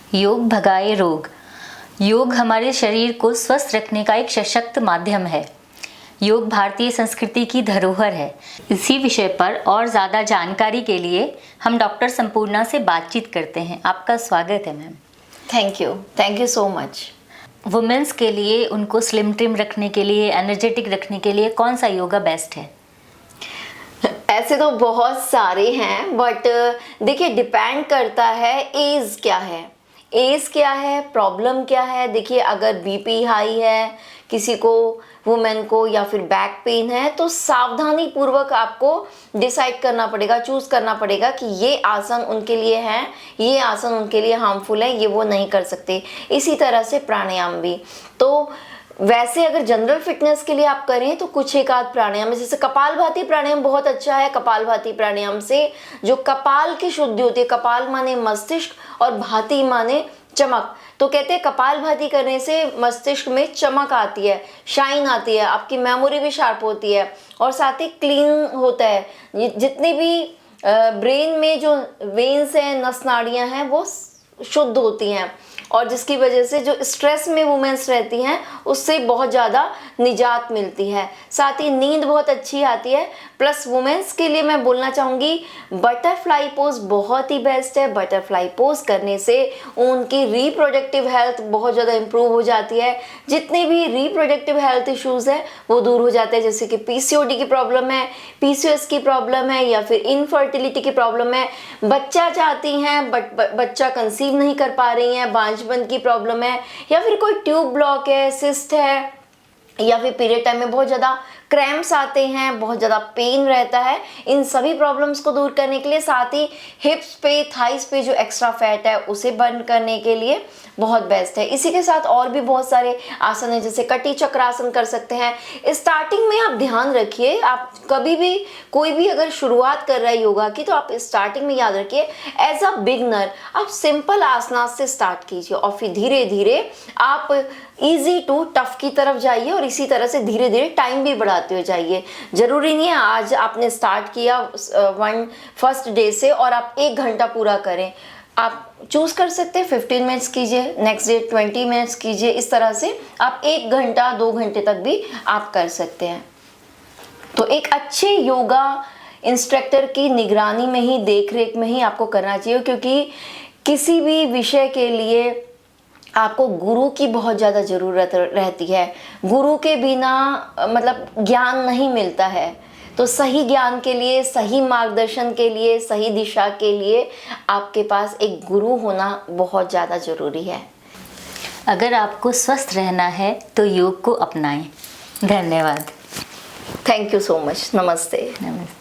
योग भगाए रोग। योग हमारे शरीर को स्वस्थ रखने का एक सशक्त माध्यम है। योग भारतीय संस्कृति की धरोहर है। इसी विषय पर और ज़्यादा जानकारी के लिए हम डॉक्टर संपूर्णा से बातचीत करते हैं। आपका स्वागत है ma'am. Thank you so much. Women's के लिए, उनको स्लिम ट्रिम रखने के लिए, एनर्जेटिक रखने के लिए कौन सा योगा बेस्ट है? ऐसे तो बहुत सारे हैं, बट देखिए डिपेंड करता है एज क्या है, प्रॉब्लम क्या है। देखिए अगर बीपी हाई है किसी को, वुमेन को, या फिर बैक पेन है, तो सावधानी पूर्वक आपको डिसाइड करना पड़ेगा, चूज करना पड़ेगा कि ये आसन उनके लिए है, ये आसन उनके लिए हार्मफुल है, ये वो नहीं कर सकते। इसी तरह से प्राणायाम भी। तो वैसे अगर जनरल फिटनेस के लिए आप करें तो कुछ एक आध प्राणायाम, जैसे कपालभाति प्राणायाम बहुत अच्छा है। कपालभाति प्राणायाम से जो कपाल की शुद्धि होती है, कपाल माने मस्तिष्क और भाति माने चमक, तो कहते हैं कपालभाति करने से मस्तिष्क में चमक आती है, शाइन आती है, आपकी मेमोरी भी शार्प होती है और साथ ही क्लीन होता है। जितनी भी ब्रेन में जो वेन्स हैं, नस नाड़ियां हैं, वो शुद्ध होती हैं और जिसकी वजह से जो स्ट्रेस में वुमेन्स रहती हैं उससे बहुत ज़्यादा निजात मिलती है। साथ ही नींद बहुत अच्छी आती है। प्लस वुमेन्स के लिए मैं बोलना चाहूँगी बटरफ्लाई पोज बहुत ही बेस्ट है। बटरफ्लाई पोज करने से उनकी रिप्रोडक्टिव हेल्थ बहुत ज़्यादा इम्प्रूव हो जाती है। जितने भी रिप्रोडक्टिव हेल्थ इश्यूज़ है वो दूर हो जाते हैं, जैसे कि पीसीओडी की प्रॉब्लम है, पीसीओएस की प्रॉब्लम है, या फिर इनफर्टिलिटी की प्रॉब्लम है, बच्चा चाहती हैं बट बच्चा कंसीव नहीं कर पा रही हैं, बांझपन की प्रॉब्लम है, या फिर कोई ट्यूब ब्लॉक है, सिस्ट है, या फिर पीरियड टाइम में बहुत ज़्यादा क्रैम्प्स आते हैं, बहुत ज़्यादा पेन रहता है। इन सभी प्रॉब्लम्स को दूर करने के लिए, साथ ही हिप्स पे, थाइस पे जो एक्स्ट्रा फैट है उसे बर्न करने के लिए बहुत बेस्ट है। इसी के साथ और भी बहुत सारे आसन हैं, जैसे कटी चक्रासन कर सकते हैं। स्टार्टिंग में आप ध्यान रखिए, आप कभी भी कोई भी अगर शुरुआत कर रहा है योगा की, तो आप स्टार्टिंग में याद रखिए एज अ बिगनर आप सिंपल आसनास से स्टार्ट कीजिए और फिर धीरे धीरे आप इजी टू टफ की तरफ जाइए और इसी तरह से धीरे धीरे टाइम भी बढ़ाते हुए जाइए। जरूरी नहीं है आज आपने स्टार्ट किया फर्स्ट डे से और आप 1 घंटा पूरा करें। आप चूज कर सकते हैं 15 मिनट्स कीजिए, नेक्स्ट डे 20 मिनट्स कीजिए। इस तरह से आप 1 घंटा 2 घंटे तक भी आप कर सकते हैं। तो एक अच्छे योगा इंस्ट्रक्टर की निगरानी में ही, देख रेख में ही आपको करना चाहिए, क्योंकि किसी भी विषय के लिए आपको गुरु की बहुत ज़्यादा ज़रूरत रहती है। गुरु के बिना मतलब ज्ञान नहीं मिलता है। तो सही ज्ञान के लिए, सही मार्गदर्शन के लिए, सही दिशा के लिए आपके पास एक गुरु होना बहुत ज़्यादा ज़रूरी है। अगर आपको स्वस्थ रहना है तो योग को अपनाएं। धन्यवाद। Thank you so much. नमस्ते। नमस्ते।